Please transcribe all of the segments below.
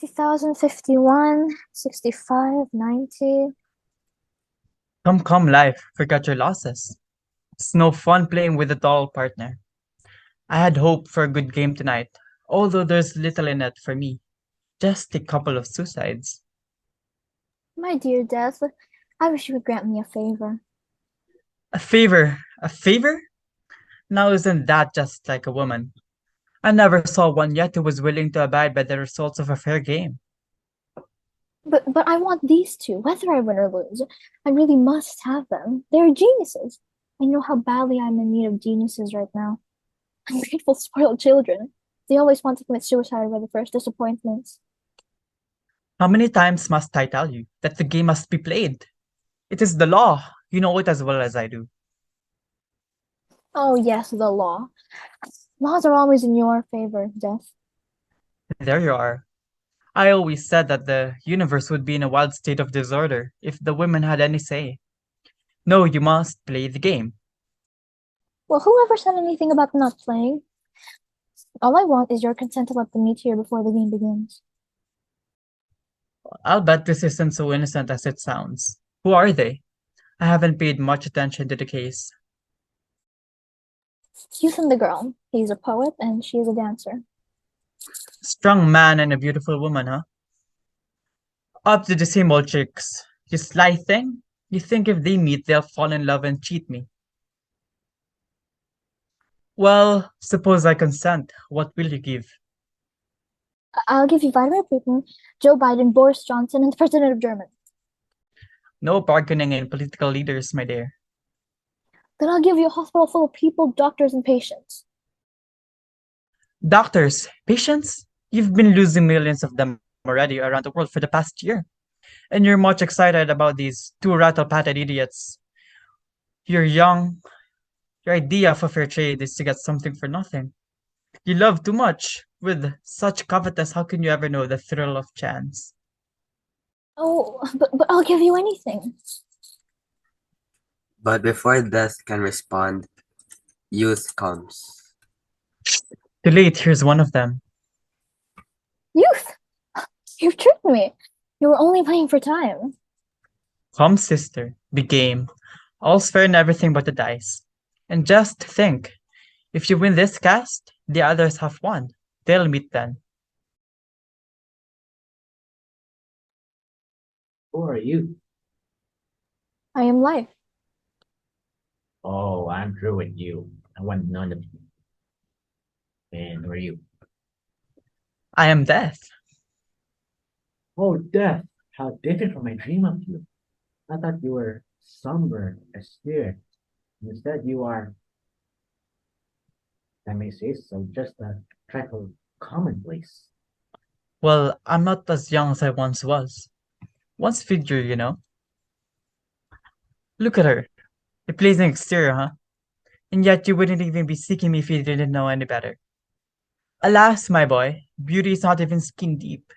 2051, 65, 90. Come, life, forget your losses. It's no fun playing with a doll partner. I had hoped for a good game tonight, although there's little in it for me. Just a couple of suicides. My dear Death, I wish you would grant me a favor. A favor? A favor? Now isn't that just like a woman? I never saw one yet who was willing to abide by the results of a fair game. But I want these two, whether I win or lose. I really must have them. They're geniuses. I know how badly I'm in need of geniuses right now. Ungrateful, spoiled children. They always want to commit suicide by the first disappointments. How many times must I tell you that the game must be played? It is the law. You know it as well as I do. Oh, yes, the law. Laws are always in your favor, Death. There you are. I always said that the universe would be in a wild state of disorder if the women had any say. No, you must play the game. Well, whoever said anything about not playing? All I want is your consent to let them meet here before the game begins. I'll bet this isn't so innocent as it sounds. Who are they? I haven't paid much attention to the case. Youth and the girl. He's a poet and she is a dancer. Strong man and a beautiful woman, huh? Up to the same old tricks. You sly thing? You think if they meet, they'll fall in love and cheat me. Well, suppose I consent. What will you give? I'll give you Vladimir Putin, Joe Biden, Boris Johnson, and the President of Germany. No bargaining in political leaders, my dear. Then I'll give you a hospital full of people, doctors, and patients. Doctors, patients? You've been losing millions of them already around the world for the past year. And you're much excited about these two rattle-pated idiots. You're young. Your idea of a fair trade is to get something for nothing. You love too much. With such covetous, how can you ever know the thrill of chance? Oh, but I'll give you anything. But before Death can respond, Youth comes. Too late, here's one of them. Youth! You've tricked me. You were only playing for time. Come, sister, be game. All's fair in everything but the dice. And just think, if you win this cast, the others have won. They'll meet then. Who are you? I am life. Oh, I'm through with you. I want none of you. And who are you? I am death. Oh, death. How different from my dream of you. I thought you were somber, austere. Instead, you are, if I may say so, just a trifle commonplace. Well, I'm not as young as I once was. Once figure, you know. Look at her. A pleasing exterior, huh? And yet you wouldn't even be seeking me if you didn't know any better. Alas, my boy, beauty is not even skin deep.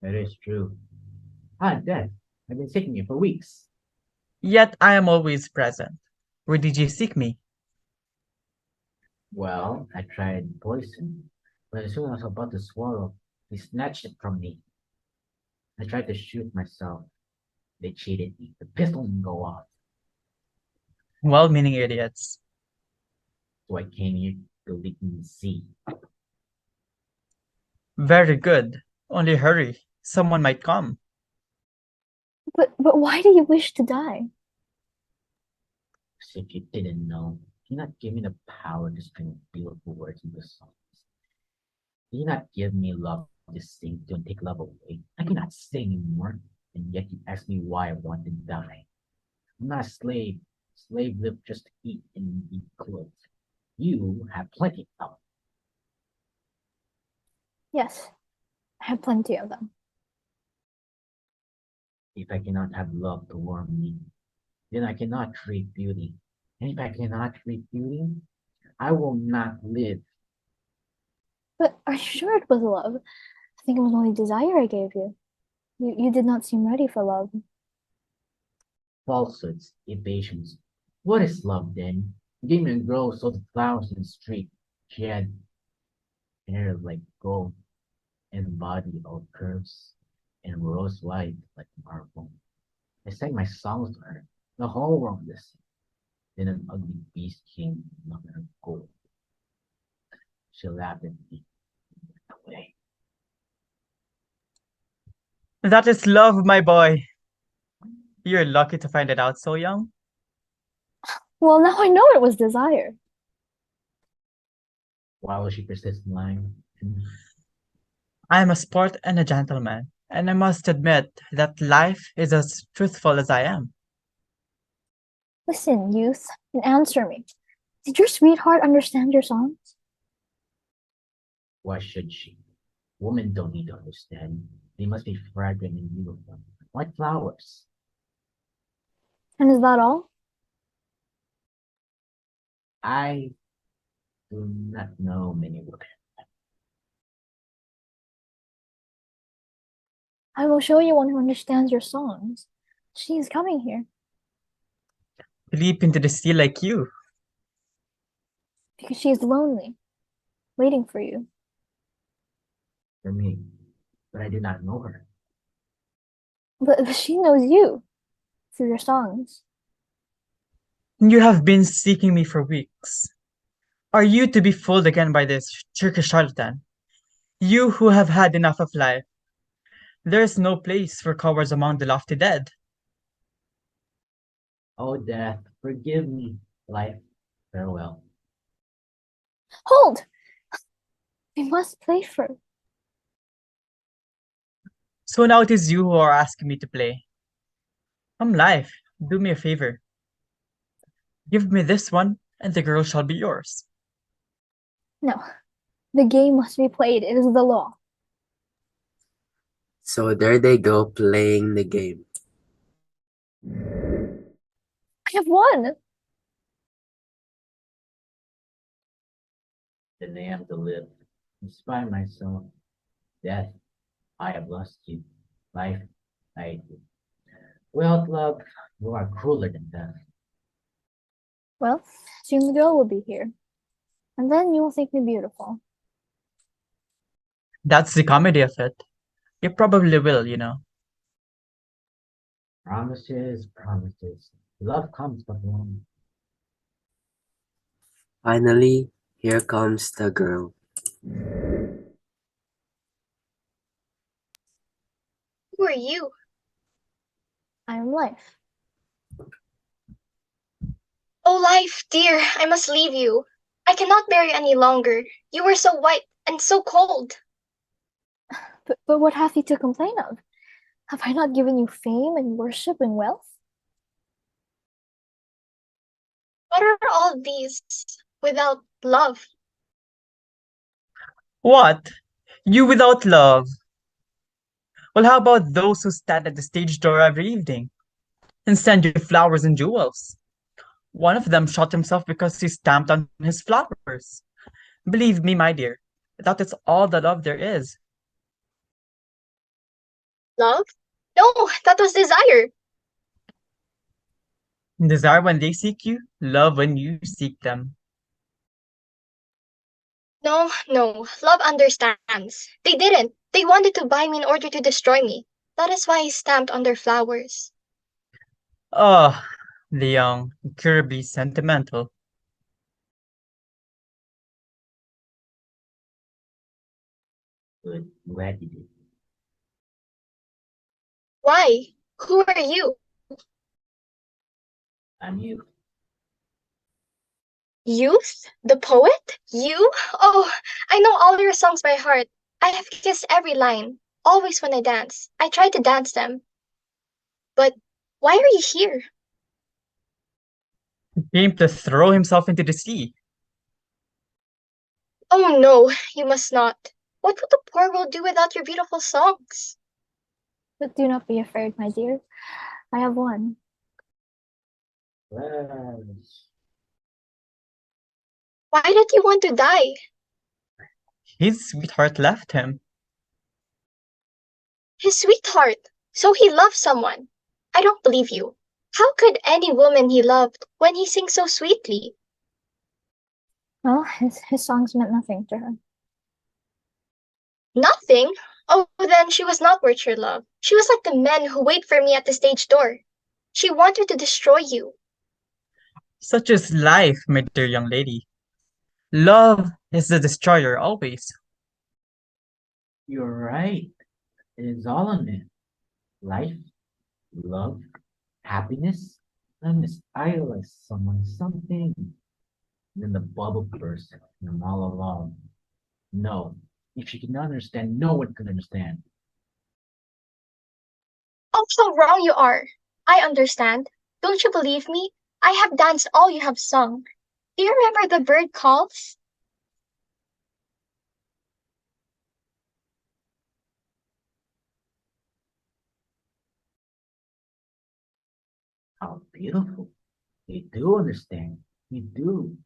That is true. Ah, death. I've been seeking you for weeks. Yet I am always present. Where did you seek me? Well, I tried poison, but as soon as I was about to swallow, he snatched it from me. I tried to shoot myself. They cheated me. The pistol didn't go off, Well-meaning idiots. so I came here to lead in the sea. Very good. Only hurry. Someone might come. But why do you wish to die? As if you didn't know, do not give me the power to string beautiful words into songs. Do not give me love to sing to and take love away. I cannot sing anymore, and yet you ask me why I want to die. I'm not a slave. Slave live just to eat and be clothed. You have plenty of. Yes, I have plenty of them. If I cannot have love to warm me, then I cannot create beauty. And if I cannot create beauty, I will not live. But are you sure it was love? I think it was only desire I gave you. You did not seem ready for love. Falsehoods, evasions. What is love then? You gave me a girl who sold flowers in the street. She had hair like gold. and body all curves and rose white like marble. I sang my songs to her. The whole world listened. Then an ugly beast came knocking her gold. She laughed at me and went away. That is love, my boy. You're lucky to find it out so young. Well, now I know it was desire. Why will she persist in lying? I am a sport and a gentleman, and I must admit that life is as truthful as I am. Listen, youth, and answer me. Did your sweetheart understand your songs? Why should she? Women don't need to understand. They must be fragrant and beautiful, like flowers. And is that all? I do not know many women. I will show you one who understands your songs. She is coming here Leap into the sea like you. because she is lonely, waiting for you. For me, but I do not know her. But she knows you through your songs. You have been seeking me for weeks. Are you to be fooled again by this Turkish charlatan? You who have had enough of life. There is no place for cowards among the lofty dead. Oh, death, forgive me. Life, farewell. Hold! We must play first. So now it is you who are asking me to play. Life, do me a favor. Give me this one, and the girl shall be yours. No, the game must be played. It is the law. So there they go playing the game. I have won! Then I am to live. Inspire myself. Death, I have lost you. Life, I hate you. Well, love, you are crueler than death. Well, soon the girl will be here. And then you will think me beautiful. That's the comedy of it. You probably will. Promises, promises. Love comes but one. Finally, here comes the girl. Who are you? I am life. Oh, life, dear, I must leave you. I cannot bear you any longer. You are so white and so cold. But what have you to complain of? Have I not given you fame and worship and wealth? What are all these without love? What? You without love? Well, how about those who stand at the stage door every evening and send you flowers and jewels? One of them shot himself because he stamped on his flowers. Believe me, my dear, that is all the love there is. Love? No, that was desire. Desire when they seek you, love when you seek them. No, no, love understands. They didn't. They wanted to buy me in order to destroy me. That is why I stamped on their flowers. Oh, the young, incurably sentimental. Good, glad you did. Why? Who are you? I'm you. Youth? The poet? You? Oh, I know all your songs by heart. I have kissed every line. Always when I dance, I try to dance them. But why are you here? He came to throw himself into the sea. Oh no, you must not. What would the poor world do without your beautiful songs? But do not be afraid, my dear. I have won. Yes. Why did you want to die? His sweetheart left him. His sweetheart. So he loved someone. I don't believe you. How could any woman he loved when he sings so sweetly? Well, his songs meant nothing to her. Nothing? Oh, then she was not worth your love. She was like the men who wait for me at the stage door. She wanted to destroy you. Such is life, my dear young lady. Love is the destroyer always. You're right. It is all in it. Life, love, happiness. I must idolize someone, something. And then the bubble bursts, and I'm all alone. No, if she can understand, no one can understand. Oh, how wrong you are. I understand. Don't you believe me? I have danced all you have sung. Do you remember the bird calls? How beautiful. You do understand. You do.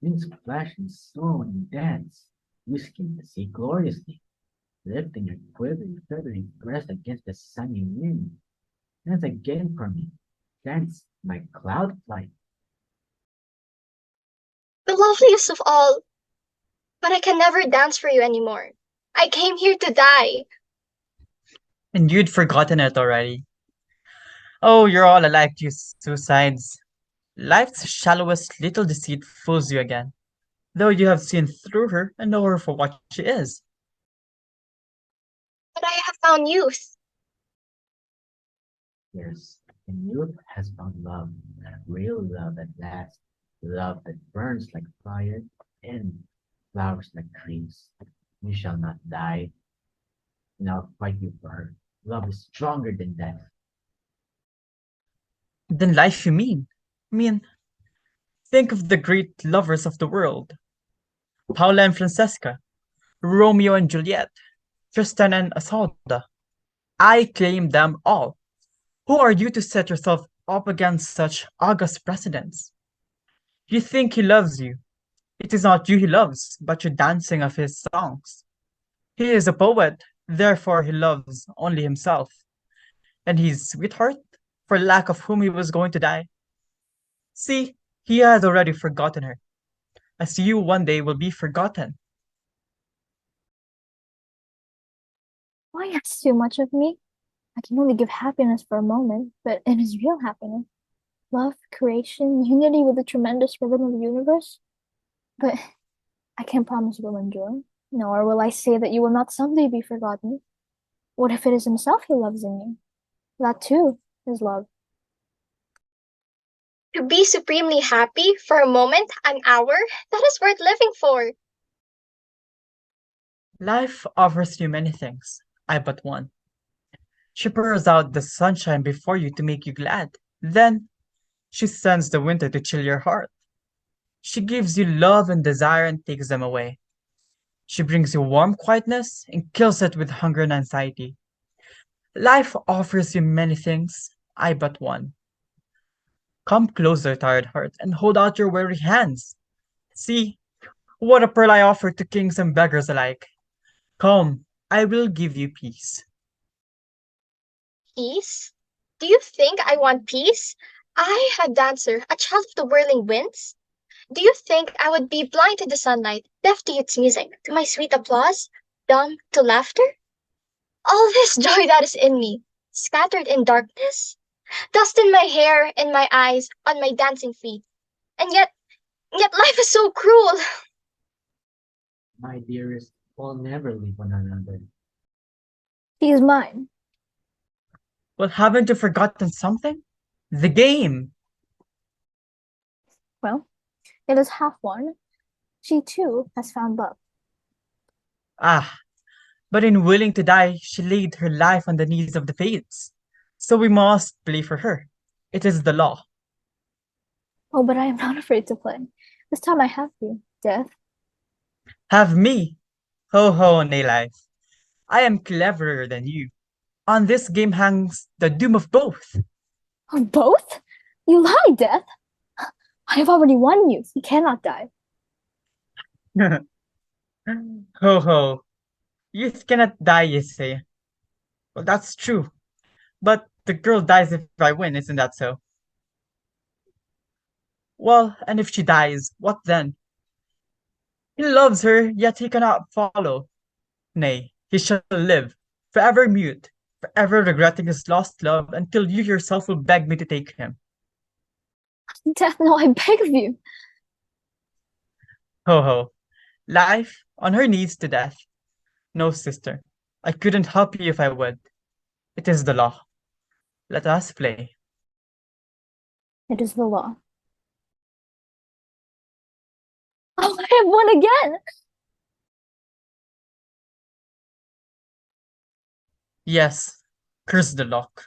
Wings flash and snow and dance. Whisking the sea gloriously, lifting your quivering, feathery breast against the sunny wind. Dance again for me. Dance my cloud flight. The loveliest of all. But I can never dance for you anymore. I came here to die. And you'd forgotten it already. Oh, you're all alike, you suicides. Life's shallowest little deceit fools you again, though you have seen through her and know her for what she is. But I have found youth. Yes, and youth has found love, real love at last. Love that burns like fire and flowers like trees. You shall not die, and I'll fight you for her. Love is stronger than death. Then life you mean? I mean, think of the great lovers of the world. Paula and Francesca, Romeo and Juliet, Tristan and Isolde. I claim them all. Who are you to set yourself up against such august precedents? You think he loves you. It is not you he loves, but your dancing of his songs. He is a poet, therefore he loves only himself, and his sweetheart, for lack of whom he was going to die. See, he has already forgotten her, as you one day will be forgotten. Why ask too much of me? I can only give happiness for a moment, but it is real happiness. Love, creation, unity with the tremendous rhythm of the universe. But I can't promise you will endure, nor will I say that you will not someday be forgotten. What if it is himself he loves in you? That too is love. To be supremely happy for a moment, an hour, that is worth living for. Life offers you many things, I but one. She pours out the sunshine before you to make you glad. Then she sends the winter to chill your heart. She gives you love and desire and takes them away. She brings you warm quietness and kills it with hunger and anxiety. Life offers you many things, I but one. Come closer, tired heart, and hold out your weary hands. See, what a pearl I offer to kings and beggars alike. Come, I will give you peace. Peace? Do you think I want peace? I, a dancer, a child of the whirling winds? Do you think I would be blind to the sunlight, deaf to its music, to my sweet applause, dumb to laughter? All this joy that is in me, scattered in darkness? Dust in my hair, in my eyes, on my dancing feet. And yet life is so cruel. My dearest, we'll never leave one another. She is mine. Well, haven't you forgotten something? The game! Well, it is half one. She too has found love. Ah, but in willing to die, she laid her life on the knees of the fates. So we must play for her. It is the law. Oh, but I am not afraid to play. This time I have you, Death. Have me! Ho ho, nay life. I am cleverer than you. On this game hangs the doom of both. Oh, both? You lie, Death. I have already won you. You cannot die. Ho ho. Youth cannot die, you say. Well, that's true. But the girl dies if I win, isn't that so? Well, and if she dies, what then? He loves her, yet he cannot follow. Nay, he shall live, forever mute, forever regretting his lost love until you yourself will beg me to take him. Death, no, I beg of you. Ho ho. Life on her knees to death. No, sister, I couldn't help you if I would. It is the law. Let us play. It is the law. Oh, I have won again! Yes, curse the luck.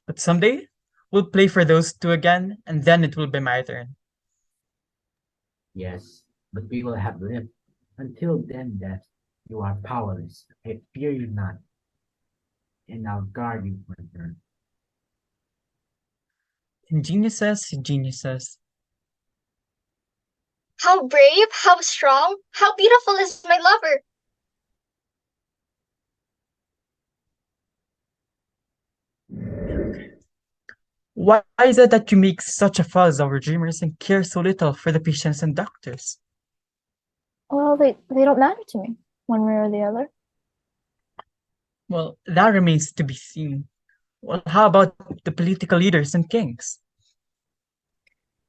But someday, we'll play for those two again, and then it will be my turn. Yes, but we will have lived. Until then, death, you are powerless. I fear you not, and I'll guard you for her. Geniuses, geniuses. How brave, how strong, how beautiful is my lover! Why is it that you make such a fuss over dreamers and care so little for the patients and doctors? Well, they don't matter to me, one way or the other. Well, that remains to be seen. Well, how about the political leaders and kings?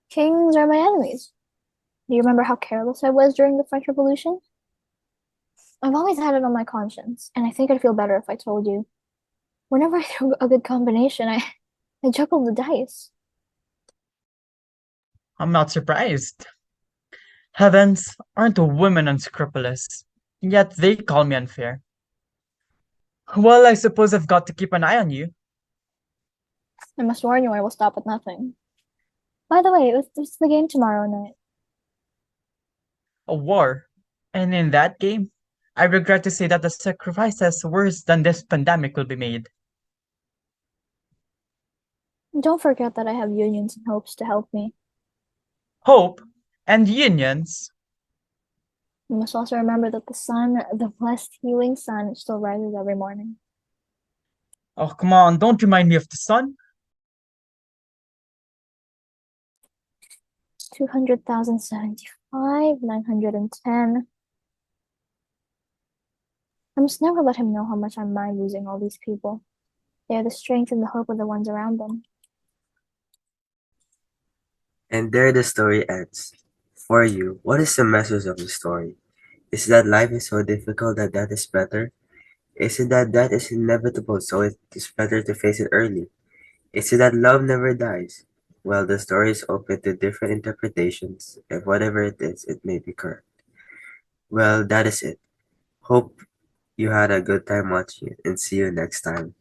Kings are my enemies. Do you remember how careless I was during the French Revolution? I've always had it on my conscience, and I think I'd feel better if I told you. Whenever I throw a good combination, I juggle the dice. I'm not surprised. Heavens, aren't women unscrupulous? Yet they call me unfair. Well, I suppose I've got to keep an eye on you. I must warn you, I will stop at nothing. By the way, it's the game tomorrow night. A war. And in that game, I regret to say that the sacrifices worse than this pandemic will be made. Don't forget that I have unions and hopes to help me. Hope and unions. You must also remember that the sun, the blessed healing sun, still rises every morning. Oh, come on, don't remind me of the sun. 200,075, 910. I must never let him know how much I mind losing all these people. They are the strength and the hope of the ones around them. And there the story ends. For you, what is the message of the story? Is it that life is so difficult that death is better? Is it that death is inevitable so it is better to face it early? Is it that love never dies? Well, the story is open to different interpretations, and whatever it is, it may be correct. Well, that is it. Hope you had a good time watching it, and see you next time.